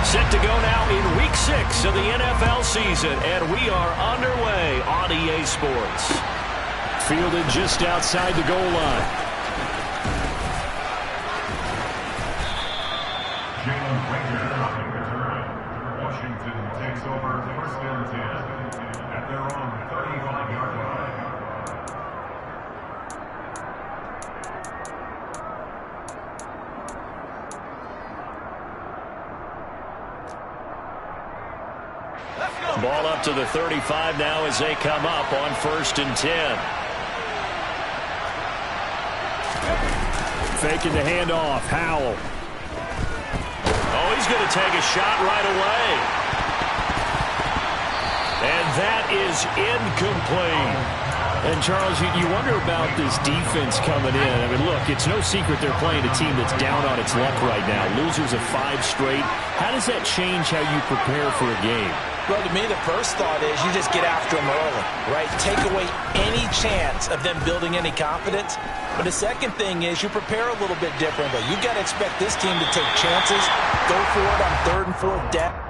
Set to go now in Week 6 of the NFL season, and we are underway on EA Sports. Fielded just outside the goal line. Washington takes over first and 10 at their own 35-yard line. Ball up to the 35 now as they come up on first and 10. Faking the handoff. Howell. Oh, he's going to take a shot right away. And that is incomplete. And, Charles, you wonder about this defense coming in. I mean, look, it's no secret they're playing a team that's down on its luck right now. Losers of 5 straight. How does that change how you prepare for a game? Well, to me, the first thought is you just get after them early, right? Take away any chance of them building any confidence. But the second thing is you prepare a little bit differently. You've got to expect this team to take chances, go for it on 3rd and 4th down.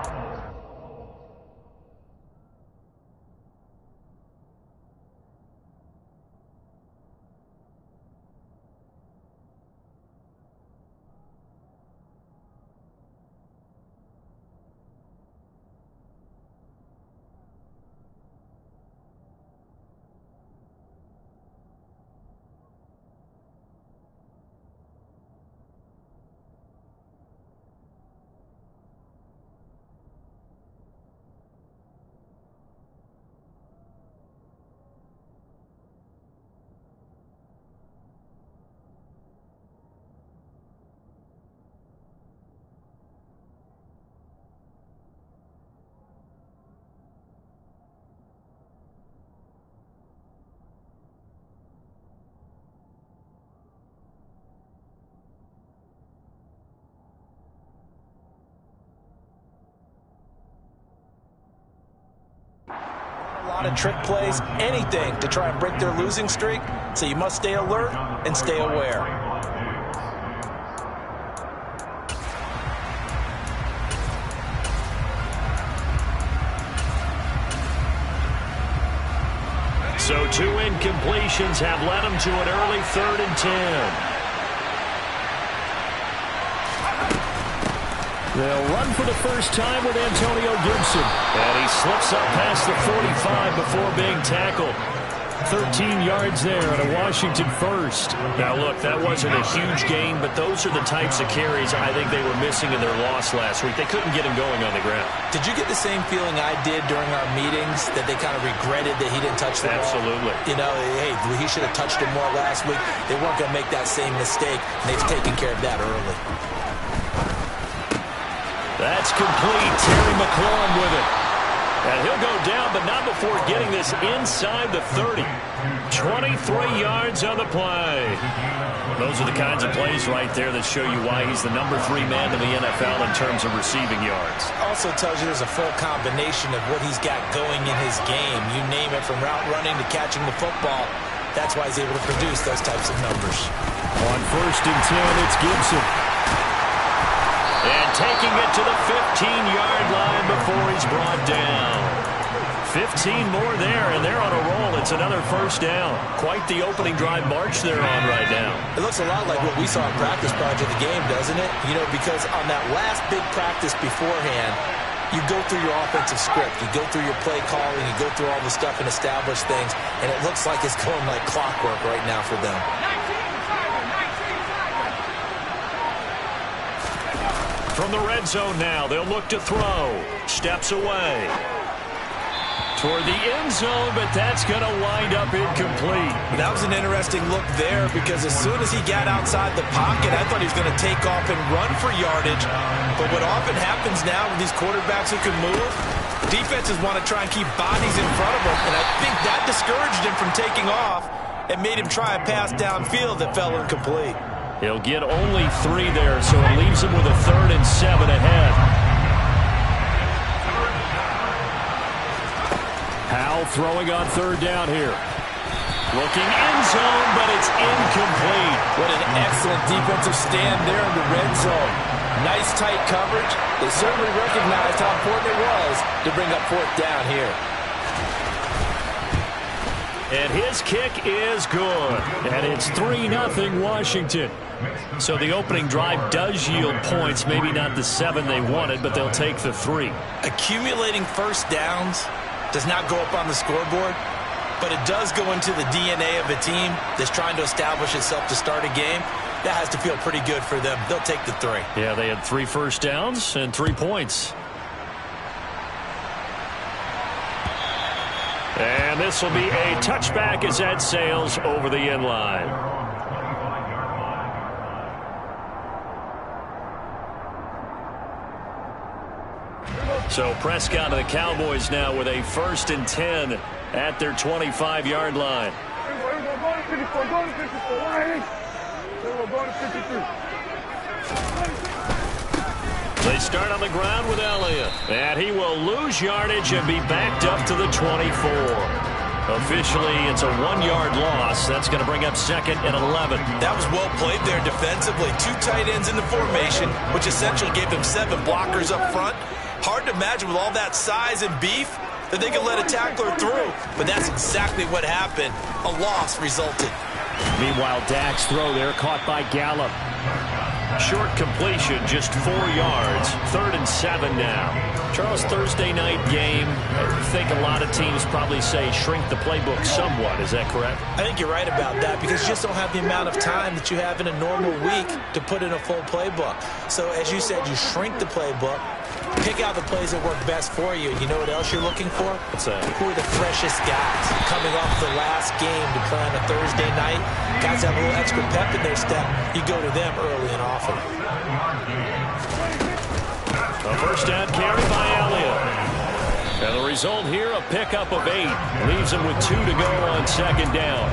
A lot of trick plays, anything to try and break their losing streak. So you must stay alert and stay aware. So 2 incompletions have led them to an early 3rd and 10. They'll run for the first time with Antonio Gibson. And he slips up past the 45 before being tackled. 13 yards there at a Washington first. Now, look, that wasn't a huge gain, but those are the types of carries I think they were missing in their loss last week. They couldn't get him going on the ground. Did you get the same feeling I did during our meetings, that they kind of regretted that he didn't touch the ball? Absolutely. You know, hey, he should have touched it more last week. They weren't going to make that same mistake, and they've taken care of that early. That's complete. Terry McLaurin with it. And he'll go down, but not before getting this inside the 30. 23 yards on the play. Those are the kinds of plays right there that show you why he's the number 3 man in the NFL in terms of receiving yards. Also tells you there's a full combination of what he's got going in his game. You name it, from route running to catching the football. That's why he's able to produce those types of numbers. On first and 10, it's Gibson. And taking it to the 15-yard line before he's brought down. 15 more there, and they're on a roll. It's another first down. Quite the opening drive march they're on right now. It looks a lot like what we saw in practice prior to the game, doesn't it? You know, because on that last big practice beforehand, you go through your offensive script. You go through your play calling. You go through all the stuff and establish things, and it looks like it's going like clockwork right now for them. From the red zone now, they'll look to throw. Steps away. Toward the end zone, but that's going to wind up incomplete. That was an interesting look there, because as soon as he got outside the pocket, I thought he was going to take off and run for yardage. But what often happens now with these quarterbacks who can move, defenses want to try and keep bodies in front of them, and I think that discouraged him from taking off and made him try a pass downfield that fell incomplete. He'll get only 3 there, so it leaves him with a 3rd and 7 ahead. Howell throwing on 3rd down here. Looking end zone, but it's incomplete. What an excellent defensive stand there in the red zone. Nice tight coverage. They certainly recognized how important it was to bring up fourth down here. And his kick is good. And it's 3-0 Washington. So the opening drive does yield points. Maybe not the 7 they wanted, but they'll take the 3. Accumulating first downs does not go up on the scoreboard, but it does go into the DNA of a team that's trying to establish itself to start a game. That has to feel pretty good for them. They'll take the 3. Yeah, they had 3 first downs and 3 points. And this will be a touchback as that sails over the end line. So Prescott and the Cowboys now with a 1st and 10 at their 25-yard line. They start on the ground with Elliott. And he will lose yardage and be backed up to the 24. Officially, it's a 1-yard loss. That's going to bring up 2nd and 11. That was well played there defensively. 2 tight ends in the formation, which essentially gave them 7 blockers up front. Hard to imagine with all that size and beef that they could let a tackler through. But that's exactly what happened. A loss resulted. Meanwhile, Dak's throw there caught by Gallup. Short completion, just 4 yards. 3rd and 7 now. Charles, Thursday night game, I think a lot of teams probably say shrink the playbook somewhat. Is that correct? I think you're right about that because you just don't have the amount of time that you have in a normal week to put in a full playbook. So as you said, you shrink the playbook, pick out the plays that work best for you. You know what else you're looking for? What's that? Who are the freshest guys coming off the last game to play on a Thursday night? Guys have a little extra pep in their step. You go to them early and often. A first down carry by Elliott. And the result here, a pickup of 8. Leaves him with 2 to go on 2nd down.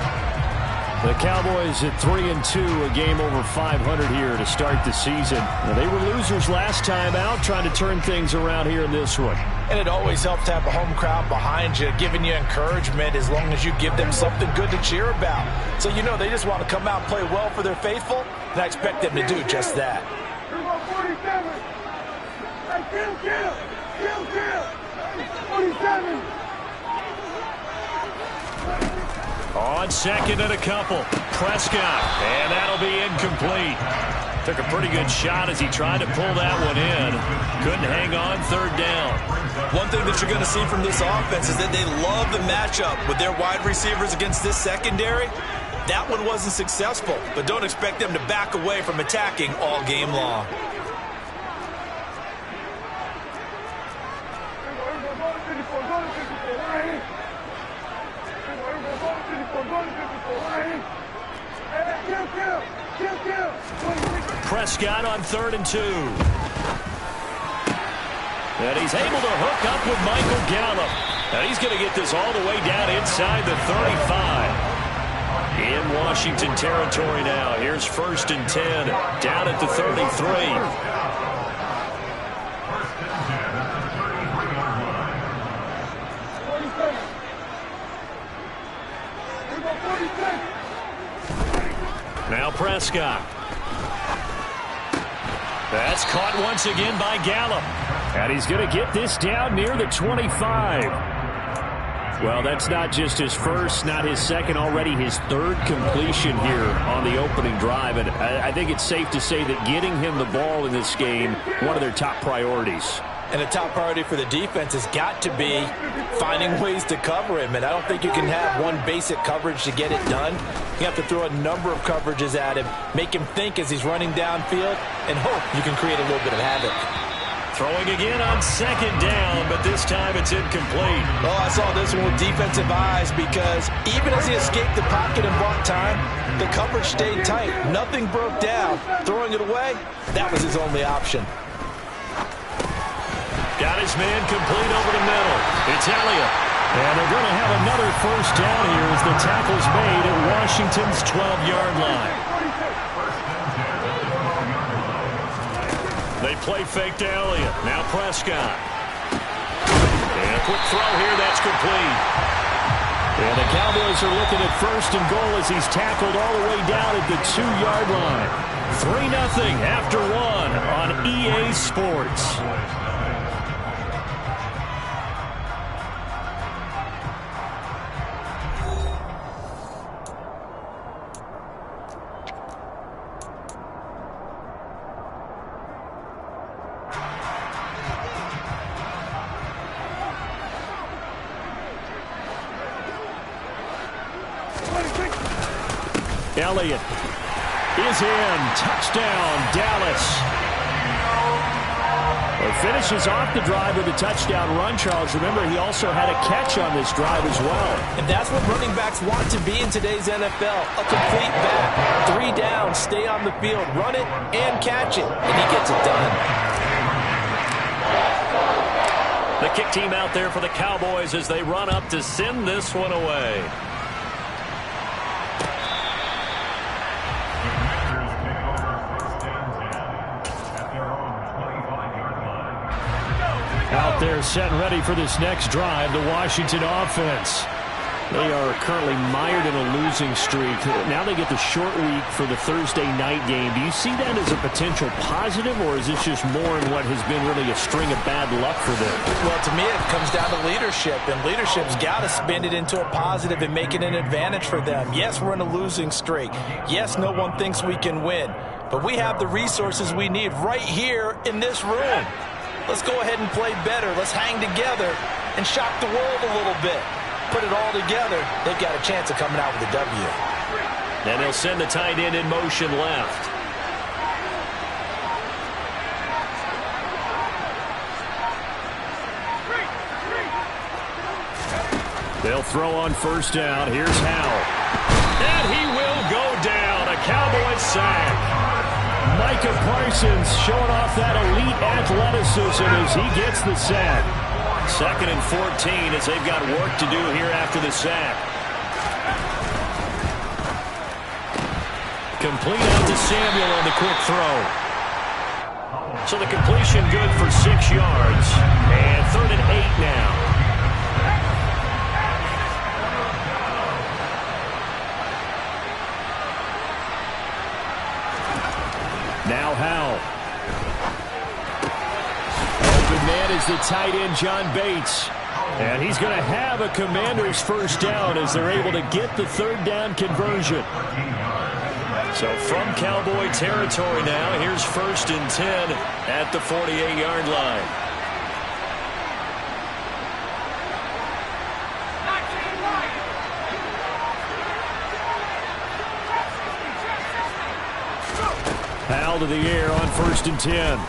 The Cowboys at 3-2, a game over 500 here to start the season. Now, they were losers last time out, trying to turn things around here in this one. And it always helps to have a home crowd behind you, giving you encouragement as long as you give them something good to cheer about. So you know they just want to come out and play well for their faithful, and I expect them to do just that. On 2nd and a couple. Prescott. And that'll be incomplete. Took a pretty good shot as he tried to pull that one in. Couldn't hang on 3rd down. One thing that you're going to see from this offense is that they love the matchup with their wide receivers against this secondary. That one wasn't successful, but don't expect them to back away from attacking all game long. Prescott on 3rd and 2. And he's able to hook up with Michael Gallup. And he's going to get this all the way down inside the 35. In Washington territory now. Here's 1st and 10. Down at the 33. Now Prescott. That's caught once again by Gallup. And he's going to get this down near the 25. Well, that's not just his first, not his second, already his 3rd completion here on the opening drive. And I think it's safe to say that getting him the ball in this game, one of their top priorities. And the top priority for the defense has got to be finding ways to cover him. And I don't think you can have one basic coverage to get it done. You have to throw a number of coverages at him, make him think as he's running downfield, and hope you can create a little bit of havoc. Throwing again on 2nd down, but this time it's incomplete. Well, I saw this one with defensive eyes because even as he escaped the pocket and bought time, the coverage stayed tight. Nothing broke down. Throwing it away, that was his only option. Got his man complete over the middle. It's Elliott. And they're going to have another first down here as the tackle's made at Washington's 12-yard line. They play fake to Elliott. Now Prescott. And a quick throw here. That's complete. And the Cowboys are looking at first and goal as he's tackled all the way down at the 2-yard line. 3-0 after one on EA Sports. Elliott is in. Touchdown, Dallas. Well, finishes off the drive with a touchdown run, Charles. Remember, he also had a catch on this drive as well. And that's what running backs want to be in today's NFL. A complete back. 3 down, stay on the field, run it, and catch it. And he gets it done. The kick team out there for the Cowboys as they run up to send this one away. Out there set and ready for this next drive, the Washington offense. They are currently mired in a losing streak. Now they get the short week for the Thursday night game. Do you see that as a potential positive, or is this just more in what has been really a string of bad luck for them? Well, to me, it comes down to leadership, and leadership's got to spin it into a positive and make it an advantage for them. Yes, we're in a losing streak. Yes, no one thinks we can win, but we have the resources we need right here in this room. Let's go ahead and play better. Let's hang together and shock the world a little bit. Put it all together, they've got a chance of coming out with a W. And they'll send the tight end in motion left. They'll throw on first down. Here's Howell. And he will go down. A Cowboys sack. Micah Parsons showing off that elite athleticism as he gets the sack. 2nd and 14 as they've got work to do here after the sack. Complete out to Samuel on the quick throw. So the completion good for 6 yards. And 3rd and 8 now. Now Howell. Open man is the tight end, John Bates. And he's going to have a Commander's first down as they're able to get the 3rd down conversion. So from Cowboy territory now, here's 1st and 10 at the 48-yard line. Howell to the air on 1st and 10.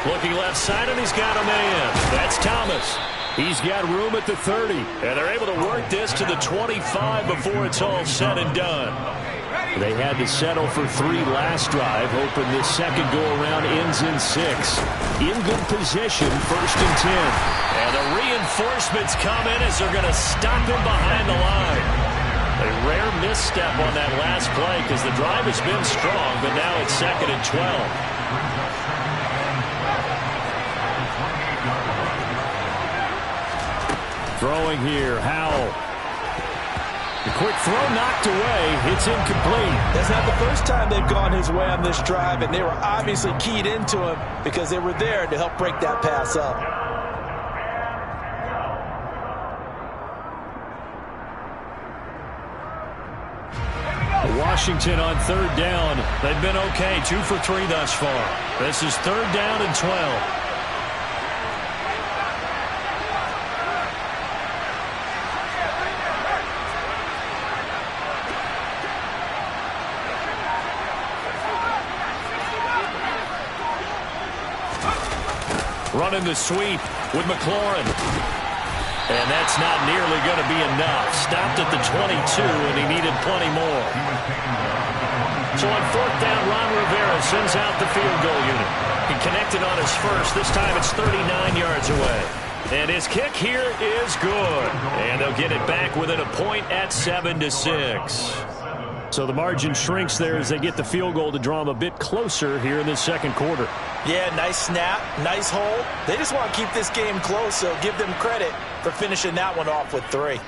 Looking left side, and he's got a man. That's Thomas. He's got room at the 30. And they're able to work this to the 25 before it's all said and done. They had to settle for 3 last drive, hoping this second go-around ends in 6. In good position, 1st and 10. And the reinforcements come in as they're going to stop him behind the line. A rare misstep on that last play because the drive has been strong, but now it's 2nd and 12. Throwing here, Howell. The quick throw knocked away. It's incomplete. That's not the first time they've gone his way on this drive, and they were obviously keyed into him because they were there to help break that pass up. Washington on 3rd down. They've been okay, 2 for 3 thus far. This is 3rd down and 12. Running the sweep with McLaurin. And that's not nearly going to be enough. Stopped at the 22, and he needed plenty more. So on 4th down, Ron Rivera sends out the field goal unit. He connected on his first. This time it's 39 yards away. And his kick here is good. And they'll get it back within a point at 7-6. So the margin shrinks there as they get the field goal to draw them a bit closer here in the second quarter. Yeah, nice snap, nice hold. They just want to keep this game close, so give them credit for finishing that one off with 3.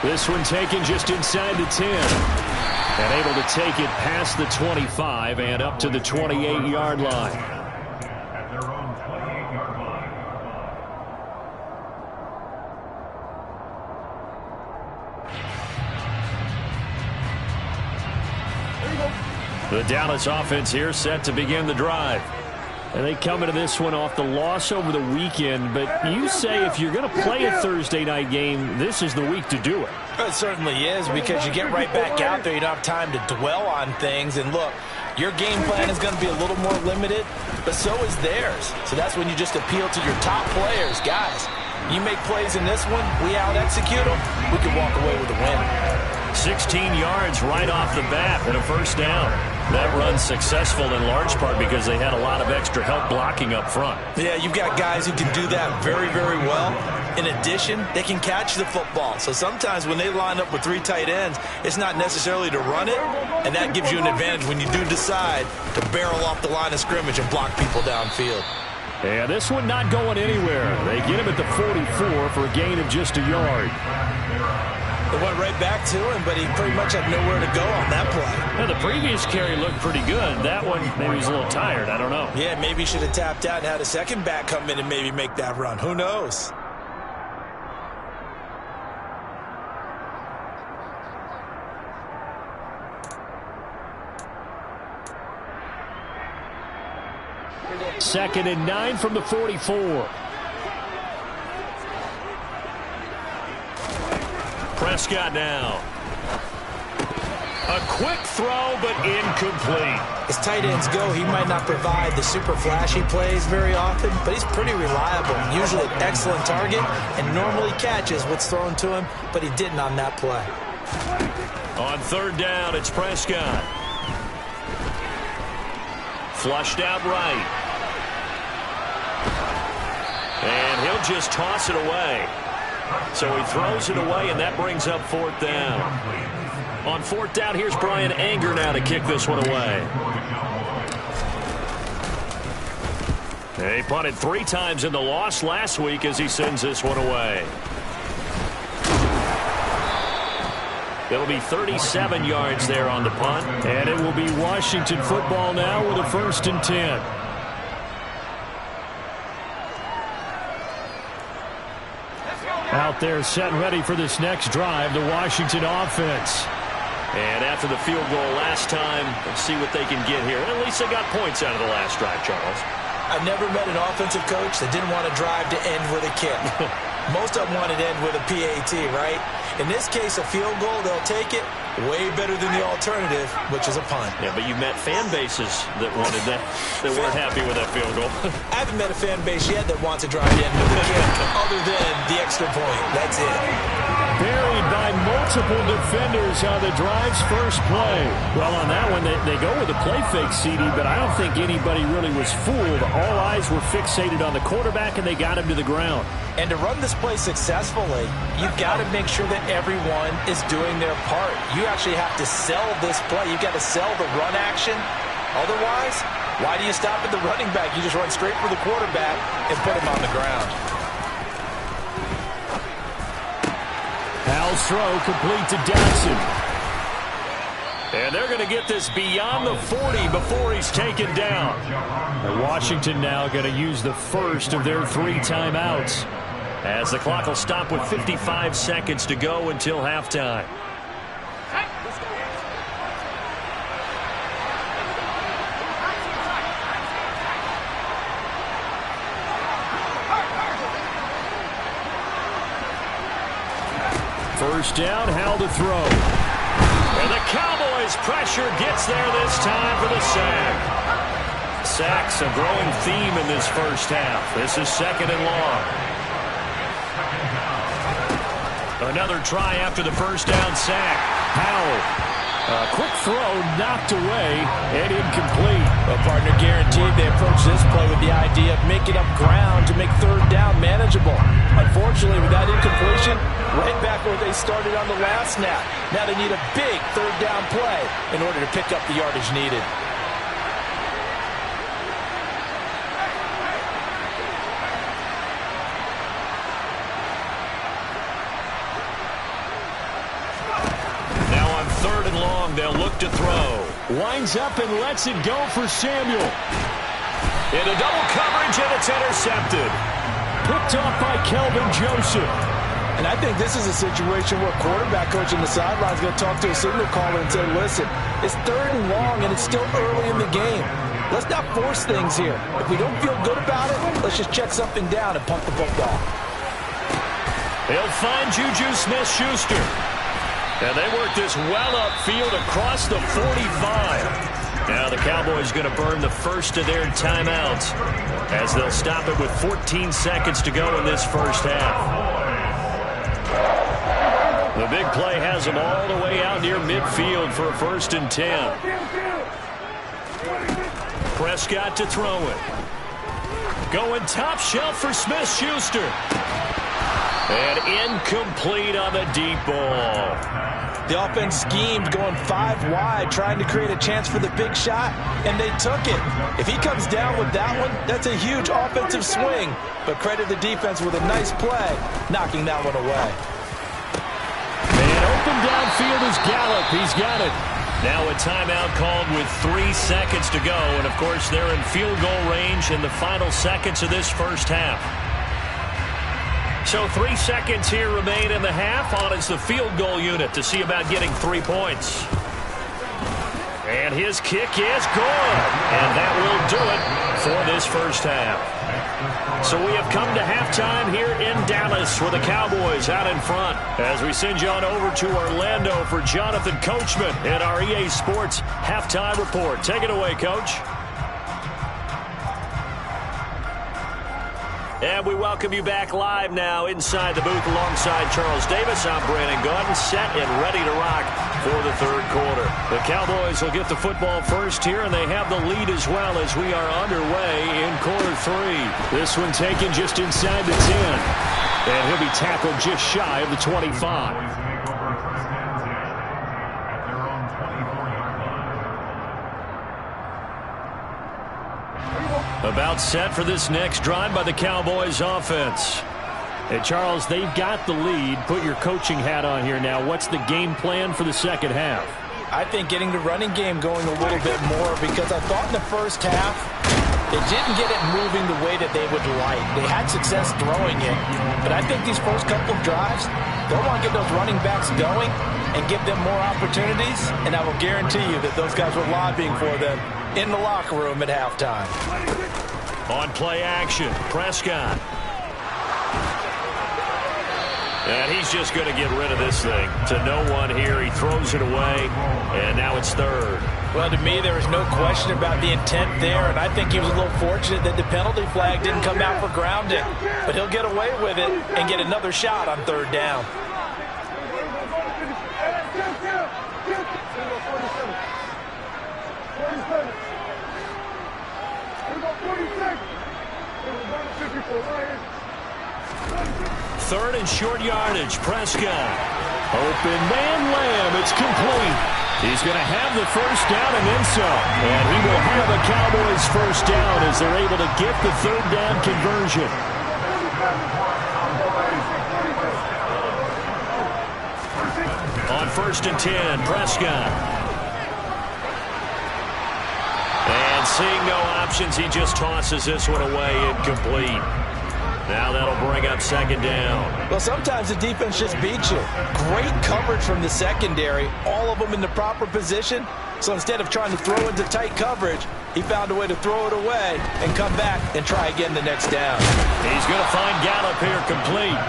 This one taken just inside the 10. And able to take it past the 25 and up to the 28-yard line. At their own 28-yard line. The Dallas offense here set to begin the drive. And they come into this one off the loss over the weekend. But you say if you're going to play a Thursday night game, this is the week to do it. It certainly is, because you get right back out there. You don't have time to dwell on things. And look, your game plan is going to be a little more limited, but so is theirs. So that's when you just appeal to your top players. Guys, you make plays in this one, we out-execute them, we can walk away with a win. 16 yards right off the bat and a first down. That run successful in large part because they had a lot of extra help blocking up front. Yeah, you've got guys who can do that very, very well. In addition, they can catch the football. So sometimes when they line up with 3 tight ends, it's not necessarily to run it, and that gives you an advantage when you do decide to barrel off the line of scrimmage and block people downfield. Yeah, this one not going anywhere. They get him at the 44 for a gain of just a yard. It went right back to him, but he pretty much had nowhere to go on that play. Now, the previous carry looked pretty good. That one, maybe he's a little tired. I don't know. Yeah, maybe he should have tapped out and had a second back come in and maybe make that run. Who knows? Second and 9 from the 44. Prescott now. A quick throw, but incomplete. As tight ends go, he might not provide the super flashy plays very often, but he's pretty reliable. Usually an excellent target and normally catches what's thrown to him, but he didn't on that play. On third down, it's Prescott. Flushed out right. And he'll just toss it away. So he throws it away, and that brings up fourth down. On fourth down, here's Brian Anger now to kick this one away. He punted 3 times in the loss last week as he sends this one away. It'll be 37 yards there on the punt. And it will be Washington football now with a 1st and 10. Out there set and ready for this next drive, the Washington offense. And after the field goal last time, let's see what they can get here. At least they got points out of the last drive, Charles. I've never met an offensive coach that didn't want to drive to end with a kick. Most of them wanted to end with a PAT, right? In this case, a field goal, they'll take it. Way better than the alternative, which is a punt. Yeah, but you met fan bases that wanted that, that weren't happy with that field goal. I haven't met a fan base yet that wants to drive to end with a kick other than the extra point. That's it. Buried by multiple defenders on the drive's first play. Well, on that one, they go with a play fake, CD, but I don't think anybody really was fooled. All eyes were fixated on the quarterback, and they got him to the ground. And to run this play successfully, you've got to make sure that everyone is doing their part. You actually have to sell this play. You've got to sell the run action. Otherwise, why do you stop at the running back? You just run straight for the quarterback and put him on the ground. Hal's throw complete to Dotson. And they're going to get this beyond the 40 before he's taken down. And Washington now going to use the first of their 3 timeouts, as the clock will stop with 55 seconds to go until halftime. First down, Hal to throw. And the Cowboys' pressure gets there this time for the sack. Sacks a growing theme in this first half. This is 2nd and long. Another try after the first down sack. Howell. A quick throw knocked away and incomplete. Well, partner, guaranteed they approach this play with the idea of making up ground to make 3rd down manageable. Unfortunately, with that incompletion, right back where they started on the last snap. Now they need a big 3rd down play in order to pick up the yardage needed. long. They'll look to throw. Winds up and lets it go for Samuel. Into double coverage, and it's intercepted. Picked off by Kelvin Joseph. And I think this is a situation where quarterback coach on the sideline is going to talk to a signal caller and say, listen, it's 3rd and long, and it's still early in the game. Let's not force things here. If we don't feel good about it, let's just check something down and punt the football. He'll find Juju Smith-Schuster. And they work this well upfield across the 45. Now the Cowboys going to burn the first of their timeouts as they'll stop it with 14 seconds to go in this first half. The big play has them all the way out near midfield for a 1st and 10. Prescott to throw it. Going top shelf for Smith-Schuster. And incomplete on the deep ball. The offense schemed going 5 wide, trying to create a chance for the big shot, and they took it. If he comes down with that one, that's a huge offensive swing. But credit the defense with a nice play, knocking that one away. And open downfield is Gallup. He's got it. Now a timeout called with 3 seconds to go. And, of course, they're in field goal range in the final seconds of this first half. So 3 seconds here remain in the half. On is the field goal unit to see about getting 3 points. And his kick is good. And that will do it for this first half. So we have come to halftime here in Dallas with the Cowboys out in front. As we send you on over to Orlando for Jonathan Coachman in our EA Sports Halftime Report. Take it away, Coach. And we welcome you back live now inside the booth alongside Charles Davis. I'm Brandon Gaudin, set and ready to rock for the 3rd quarter. The Cowboys will get the football first here, and they have the lead as well as we are underway in quarter 3. This one taken just inside the 10. And he'll be tackled just shy of the 25. About set for this next drive by the Cowboys offense. Hey, Charles, they've got the lead. Put your coaching hat on here now. What's the game plan for the second half? I think getting the running game going a little bit more, because I thought in the first half they didn't get it moving the way that they would like. They had success throwing it, but I think these first couple of drives, they'll want to get those running backs going and give them more opportunities, and I will guarantee you that those guys were lobbying for them in the locker room at halftime. On play action, Prescott. And he's just going to get rid of this thing. To no one here. He throws it away, and now it's 3rd. Well, to me, there was no question about the intent there, and I think he was a little fortunate that the penalty flag didn't come out for grounding. But he'll get away with it and get another shot on 3rd down. Third and short yardage, Prescott. Open man Lamb, it's complete. He's going to have the first down and then some. And he will have a Cowboys first down as they're able to get the 3rd down conversion. On 1st and 10, Prescott. And seeing no options, he just tosses this one away, incomplete. Now that'll bring up 2nd down. Well, sometimes the defense just beats you. Great coverage from the secondary, all of them in the proper position. So instead of trying to throw into tight coverage, he found a way to throw it away and come back and try again the next down. He's going to find Gallup here complete.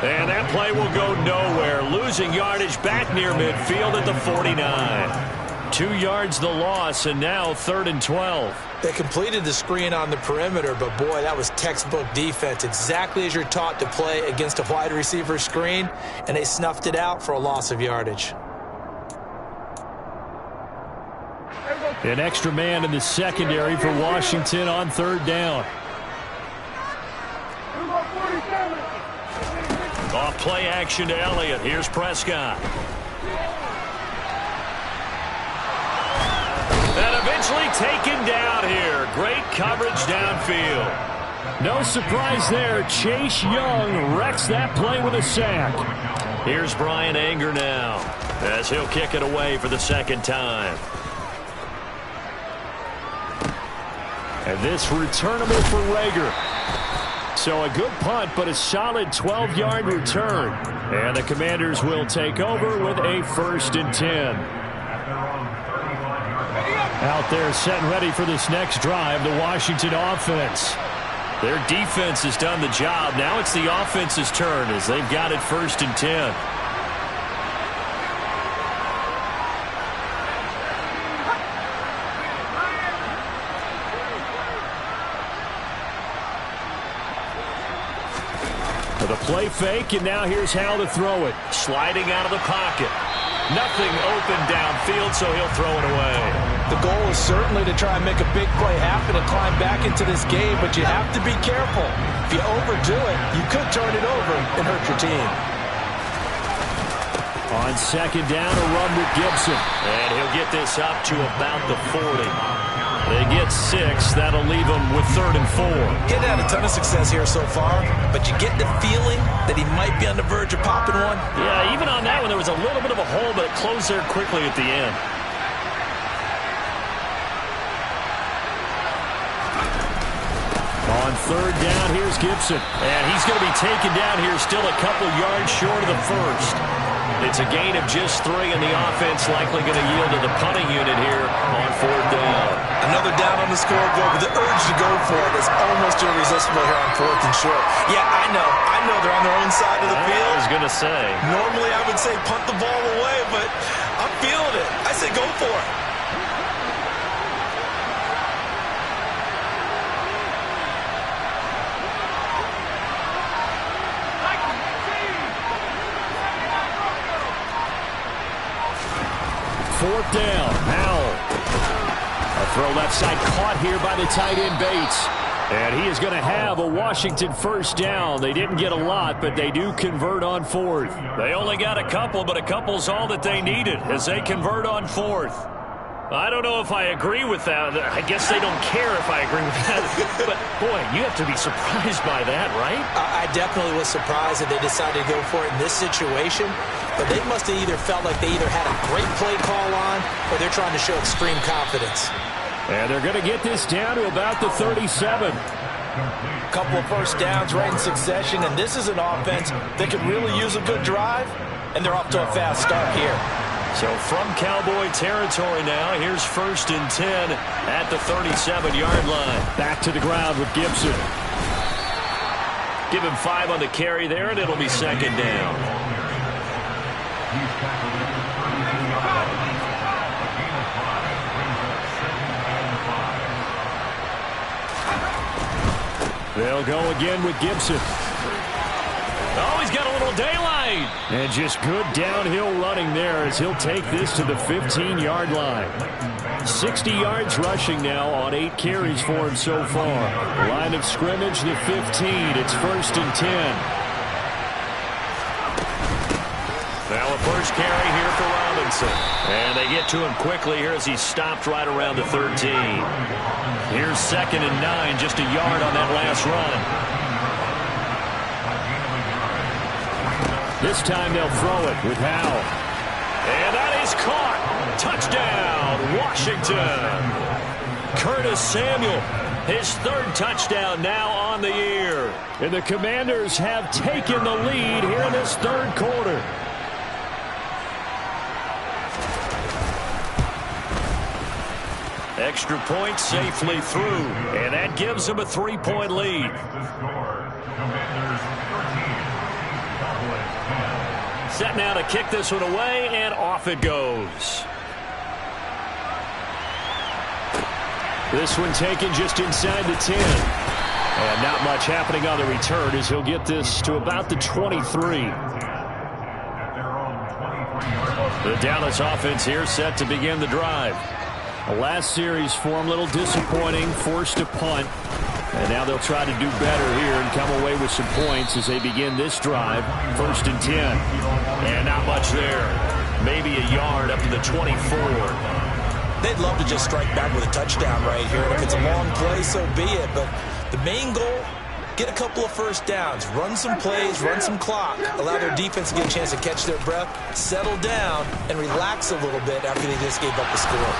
And that play will go nowhere. Losing yardage back near midfield at the 49. 2 yards the loss, and now 3rd and 12. They completed the screen on the perimeter, but boy, that was textbook defense. Exactly as you're taught to play against a wide receiver screen, and they snuffed it out for a loss of yardage. An extra man in the secondary for Washington on 3rd down. Off play action to Elliott. Here's Prescott. And eventually taken down here. Great coverage downfield. No surprise there. Chase Young wrecks that play with a sack. Here's Brian Anger now. as he'll kick it away for the second time. And this returnable for Rager. So a good punt, but a solid 12-yard return. And the Commanders will take over with a 1st and 10. Out there set and ready for this next drive, the Washington offense. Their defense has done the job. Now it's the offense's turn as they've got it 1st and 10. The play fake, and now here's how to throw it. Sliding out of the pocket. Nothing open downfield, so he'll throw it away. The goal is certainly to try and make a big play happen and climb back into this game, but you have to be careful. If you overdo it, you could turn it over and hurt your team. On 2nd down, a run with Gibson. And he'll get this up to about the 40. They get 6. That'll leave them with 3rd and 4. He hadn't had a ton of success here so far, but you get the feeling that he might be on the verge of popping one. Yeah, even on that one, there was a little bit of a hole, but it closed there quickly at the end. On 3rd down, here's Gibson. And he's going to be taken down here still a couple yards short of the 1st. It's a gain of just 3, and the offense likely going to yield to the punting unit here on 4th down. Another down on the scoreboard, but the urge to go for it is almost irresistible here on 4th and short. Yeah, I know they're on their own side of the field. I was going to say. Normally I would say punt the ball away, but I'm feeling it. I say go for it. Fourth down, Howell. A throw left side caught here by the tight end Bates. And he is going to have a Washington 1st down. They didn't get a lot, but they do convert on 4th. They only got a couple, but a couple's all that they needed as they convert on 4th. I don't know if I agree with that. I guess they don't care if I agree with that. But, boy, you have to be surprised by that, right? I definitely was surprised that they decided to go for it in this situation. But they must have either felt like they either had a great play call on or they're trying to show extreme confidence. And they're going to get this down to about the 37. A couple of 1st downs right in succession, and this is an offense that could really use a good drive, and they're off to a fast start here. So from Cowboy territory now, here's 1st and 10 at the 37-yard line. Back to the ground with Gibson. Give him 5 on the carry there, and it'll be 2nd down. They'll go again with Gibson. Oh, he's got a little daylight. And just good downhill running there as he'll take this to the 15-yard line. 60 yards rushing now on 8 carries for him so far. Line of scrimmage, the 15. It's 1st and 10. Now a first carry here for Robinson. And they get to him quickly here as he stopped right around the 13. Here's 2nd and 9, just a yard on that last run. This time they'll throw it with Howell. And that is caught. Touchdown, Washington. Curtis Samuel, his 3rd touchdown now on the year. And the Commanders have taken the lead here in this 3rd quarter. Extra point safely through, and that gives them a 3-point lead. Set now to kick this one away, and off it goes. This one taken just inside the 10. And not much happening on the return as he'll get this to about the 23. The Dallas offense here set to begin the drive. The last series for him, a little disappointing, forced to punt. And now they'll try to do better here and come away with some points as they begin this drive. 1st and 10. And not much there. Maybe a yard up to the 24. They'd love to just strike back with a touchdown right here. And if it's a long play, so be it. But the main goal, get a couple of first downs, run some plays, run some clock, allow their defense to get a chance to catch their breath, settle down, and relax a little bit after they just gave up the score.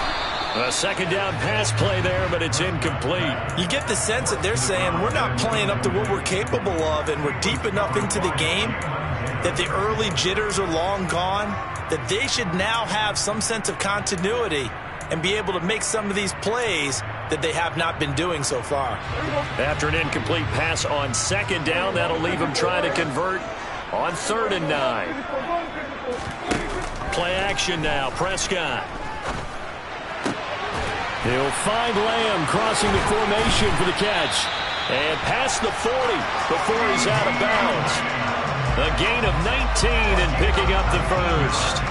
A second down pass play there, but it's incomplete. You get the sense that they're saying we're not playing up to what we're capable of, and we're deep enough into the game that the early jitters are long gone, that they should now have some sense of continuity and be able to make some of these plays that they have not been doing so far. After an incomplete pass on second down, that'll leave them trying to convert on 3rd and 9. Play action now, Prescott. He'll find Lamb crossing the formation for the catch. And past the 40 before he's out of bounds. A gain of 19 and picking up the first.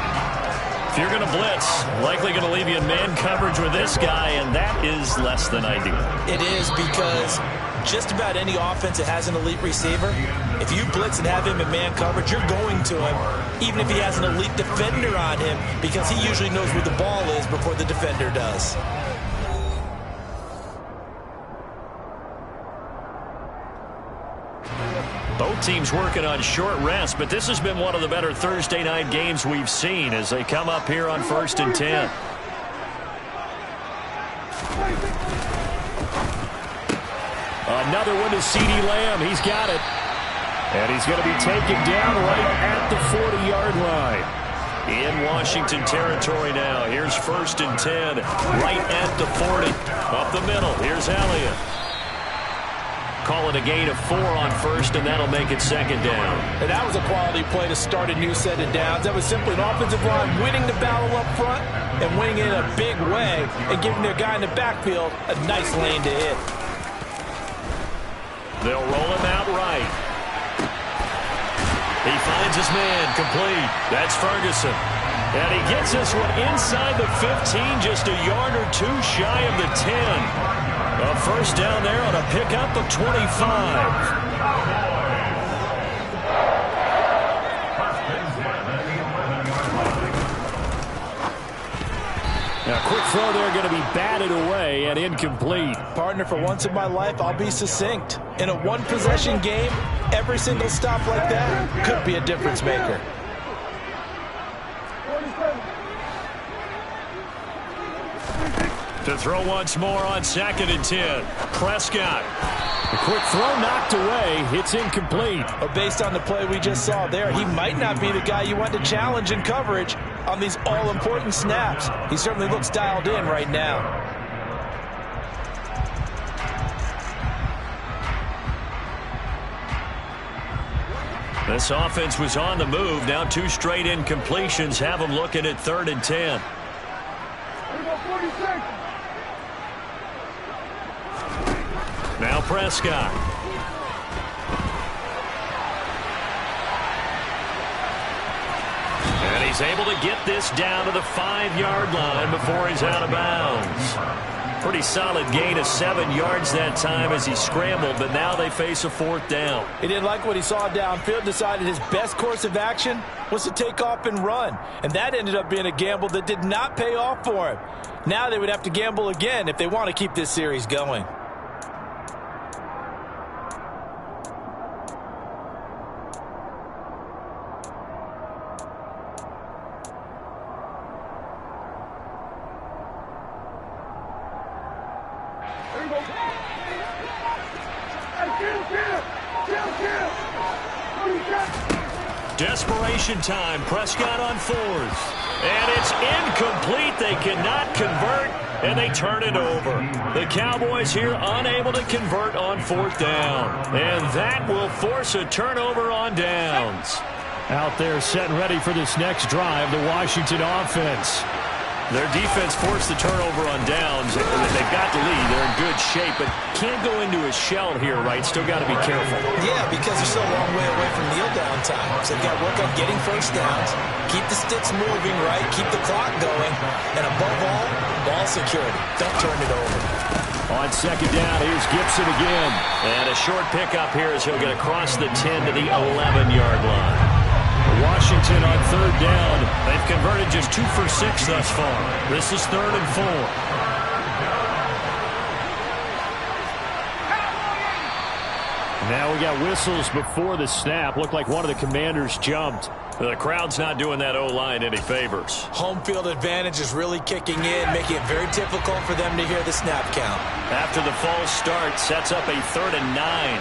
If you're going to blitz, likely going to leave you in man coverage with this guy, and that is less than ideal. It is, because just about any offense that has an elite receiver, if you blitz and have him in man coverage, you're going to him, even if he has an elite defender on him, because he usually knows where the ball is before the defender does. Both teams working on short rest, but this has been one of the better Thursday night games we've seen as they come up here on 1st and 10. Another one to CeeDee Lamb. He's got it. And he's going to be taken down right at the 40-yard line. In Washington territory now. Here's 1st and 10, right at the 40. Up the middle, here's Elliott. Call it a gain of 4 on 1st, and that'll make it 2nd down. And that was a quality play to start a new set of downs. That was simply an offensive line winning the battle up front and winning it in a big way and giving their guy in the backfield a nice lane to hit. They'll roll him out right. He finds his man, complete. That's Ferguson. And he gets this one inside the 15, just a yard or two shy of the 10. A first down there on a pickup of 25. Now, quick throw there, going to be batted away and incomplete. Partner, for once in my life, I'll be succinct. In a one-possession game, every single stop like that could be a difference maker. To throw once more on 2nd and 10. Prescott. The quick throw knocked away. It's incomplete. But based on the play we just saw there, he might not be the guy you want to challenge in coverage on these all-important snaps. He certainly looks dialed in right now. This offense was on the move. Now 2 straight incompletions have them looking at 3rd and 10. Now Prescott. And he's able to get this down to the 5-yard line before he's out of bounds. Pretty solid gain of 7 yards that time as he scrambled, but now they face a 4th down. He didn't like what he saw downfield, decided his best course of action was to take off and run. And that ended up being a gamble that did not pay off for him. Now they would have to gamble again if they want to keep this series going. Desperation time. Prescott on 4th. And it's incomplete. They cannot convert, and they turn it over. The Cowboys here unable to convert on 4th down. And that will force a turnover on downs. Out there set and ready for this next drive, the Washington offense. Their defense forced the turnover on downs, and they've got the lead. They're in good shape, but can't go into a shell here, right? Still got to be careful. Yeah, because they're still a long way away from kneel down time. So they've got to work on getting first downs, keep the sticks moving, right? Keep the clock going, and above all, ball security. Don't turn it over. On 2nd down, here's Gibson again. And a short pickup here as he'll get across the 10 to the 11-yard line. Washington on 3rd down. They've converted just 2 for 6 thus far. This is 3rd and 4. Now we got whistles before the snap. Looked like one of the Commanders jumped. The crowd's not doing that O-line any favors. Home field advantage is really kicking in, making it very difficult for them to hear the snap count. After the false start, sets up a 3rd and 9.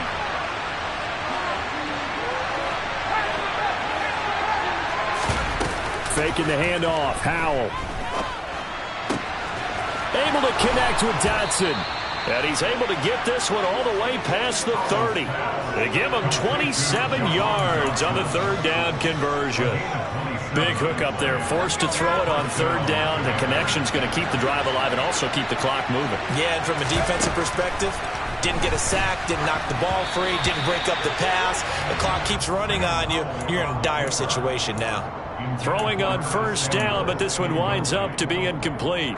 Faking the handoff. Howell. Able to connect with Dotson. And he's able to get this one all the way past the 30. They give him 27 yards on the 3rd down conversion. Big hook up there. Forced to throw it on 3rd down. The connection's going to keep the drive alive and also keep the clock moving. Yeah, and from a defensive perspective, didn't get a sack, didn't knock the ball free, didn't break up the pass. The clock keeps running on you. You're in a dire situation now. Throwing on 1st down, but this one winds up to be incomplete.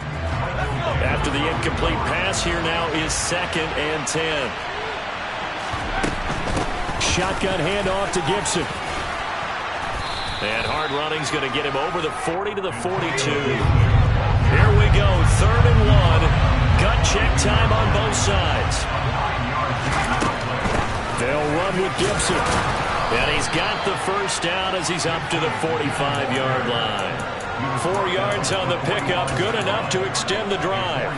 After the incomplete pass, here now is 2nd and 10. Shotgun handoff to Gibson. And hard running's going to get him over the 40 to the 42. Here we go, 3rd and 1. Gut check time on both sides. They'll run with Gibson. And he's got the 1st down as he's up to the 45-yard line. 4 yards on the pickup, good enough to extend the drive.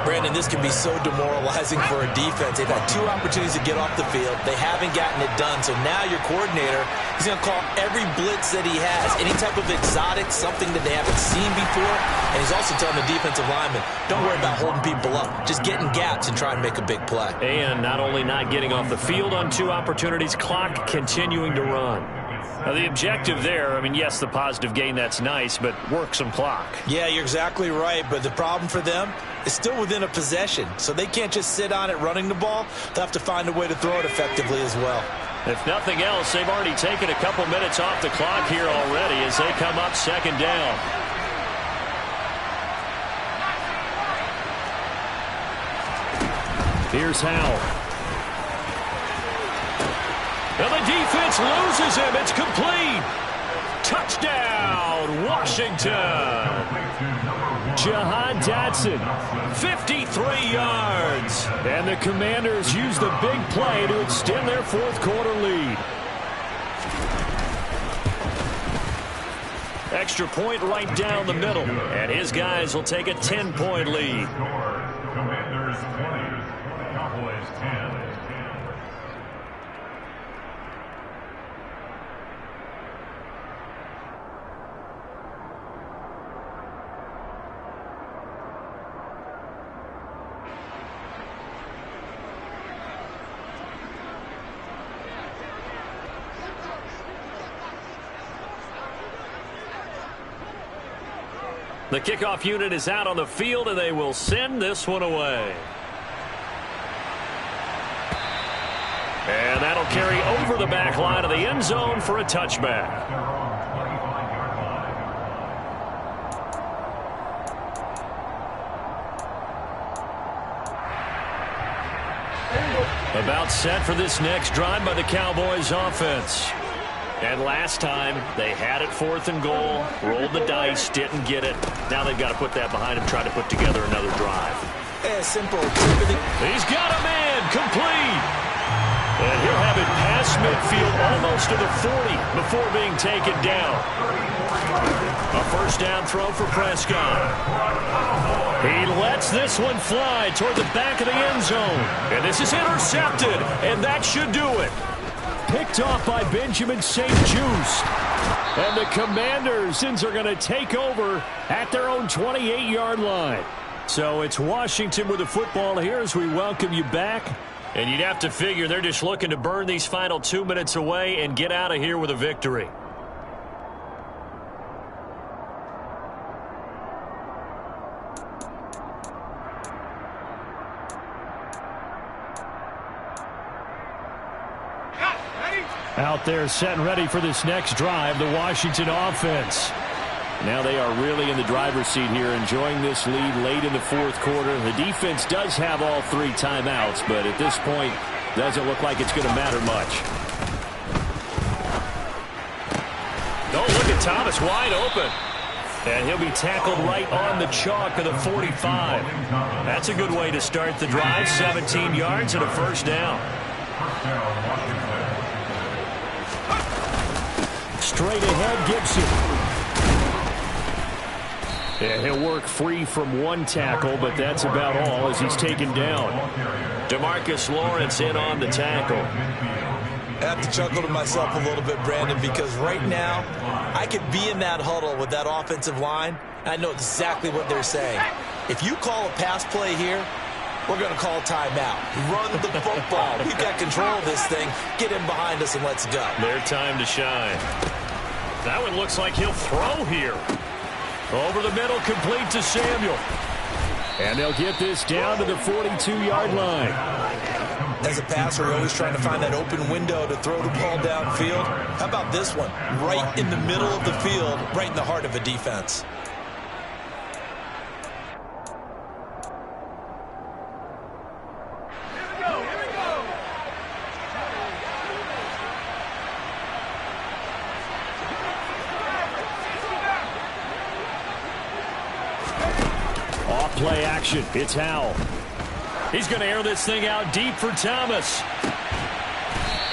Brandon, this can be so demoralizing for a defense. They've had 2 opportunities to get off the field. They haven't gotten it done. So now your coordinator, he's going to call every blitz that he has, any type of exotic, something that they haven't seen before. And he's also telling the defensive lineman, don't worry about holding people up. Just get in gaps and try and make a big play. And not only not getting off the field on 2 opportunities, clock continuing to run. Now, the objective there, I mean, yes, the positive gain, that's nice, but work some clock. Yeah, you're exactly right, but the problem for them is still within a possession, so they can't just sit on it running the ball. They'll have to find a way to throw it effectively as well. If nothing else, they've already taken a couple minutes off the clock here already as they come up 2nd down. Here's Howell. And the defense loses him. It's complete. Touchdown, Washington. Jahan Dotson. 53 yards. And the Commanders use the big play to extend their 4th quarter lead. Extra point right down the middle. And his guys will take a 10-point lead. Commanders 20, Cowboys 10. The kickoff unit is out on the field, and they will send this one away. And that'll carry over the back line of the end zone for a touchback. About set for this next drive by the Cowboys offense. And last time, they had it 4th and goal, rolled the dice, didn't get it. Now they've got to put that behind them, try to put together another drive. Yeah, simple. He's got a man, complete. And he'll have it past midfield, almost to the 40, before being taken down. A 1st down throw for Prescott. He lets this one fly toward the back of the end zone. And this is intercepted, and that should do it. Picked off by Benjamin St-Juste. And the Commanders are going to take over at their own 28-yard line. So it's Washington with the football here as we welcome you back. And you'd have to figure they're just looking to burn these final 2 minutes away and get out of here with a victory. Out there set and ready for this next drive, the Washington offense. Now they are really in the driver's seat here, enjoying this lead late in the 4th quarter. The defense does have all 3 timeouts, but at this point, doesn't look like it's going to matter much. Oh, look at Thomas wide open. And he'll be tackled right on the chalk of the 45. That's a good way to start the drive. 17 yards and a 1st down. First down, Washington. Straight ahead, Gibson. Yeah, he'll work free from one tackle, but that's about all as he's taken down. DeMarcus Lawrence in on the tackle. I have to chuckle to myself a little bit, Brandon, because right now I could be in that huddle with that offensive line. I know exactly what they're saying. If you call a pass play here, we're going to call timeout. Run the football. We've got control of this thing. Get in behind us and let's go. Their time to shine. That one looks like he'll throw here. Over the middle, complete to Samuel. And they'll get this down to the 42-yard line. As a passer, you're always trying to find that open window to throw the ball downfield. How about this one? Right in the middle of the field, right in the heart of a defense. Play action. It's Howell. He's going to air this thing out deep for Thomas.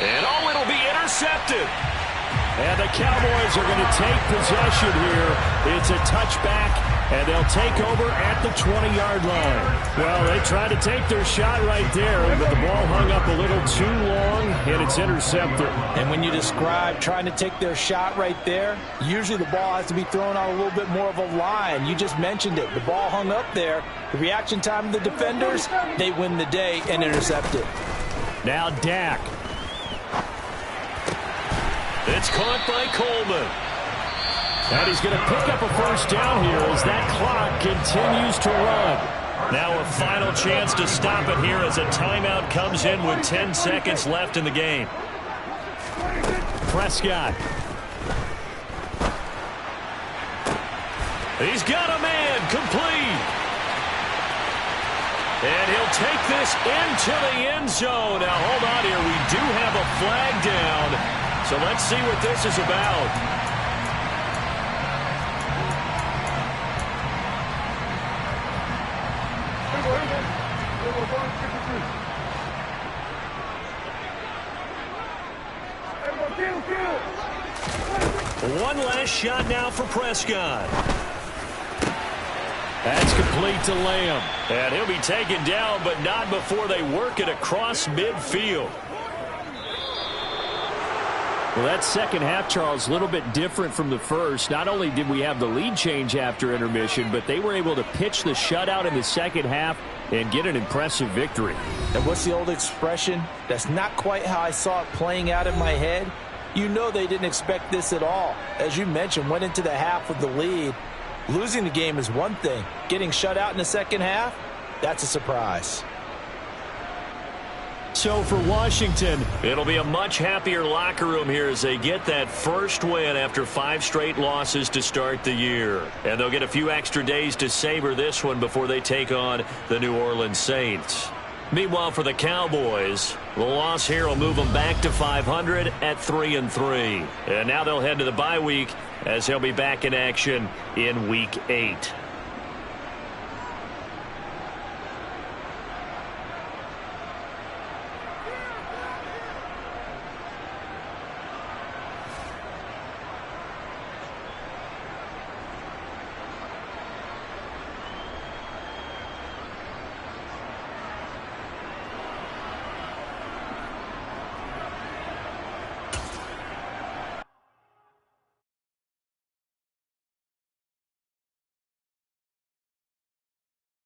And oh, it'll be intercepted. And the Cowboys are going to take possession here. It's a touchback, and they'll take over at the 20-yard line. Well, they tried to take their shot right there, but the ball hung up a little too long, and it's intercepted. And when you describe trying to take their shot right there, usually the ball has to be thrown on a little bit more of a line. You just mentioned it. The ball hung up there. The reaction time of the defenders, they win the day and intercept it. Now Dak. It's caught by Coleman. And he's going to pick up a first down here as that clock continues to run. Now a final chance to stop it here as a timeout comes in with 10 seconds left in the game. Prescott. He's got a man complete. And he'll take this into the end zone. Now hold on here. We do have a flag down. So let's see what this is about. One last shot now for Prescott. That's complete to Lamb. And he'll be taken down, but not before they work it across midfield. Well, that second half, Charles, a little bit different from the first. Not only did we have the lead change after intermission, but they were able to pitch the shutout in the second half and get an impressive victory. And what's the old expression? That's not quite how I saw it playing out in my head. You know they didn't expect this at all. As you mentioned, went into the half with the lead. Losing the game is one thing. Getting shut out in the second half, that's a surprise. So for Washington, it'll be a much happier locker room here as they get that first win after 5 straight losses to start the year. And they'll get a few extra days to savor this one before they take on the New Orleans Saints. Meanwhile, for the Cowboys, the loss here will move them back to 500 at 3-3. And now they'll head to the bye week as they'll be back in action in Week 8.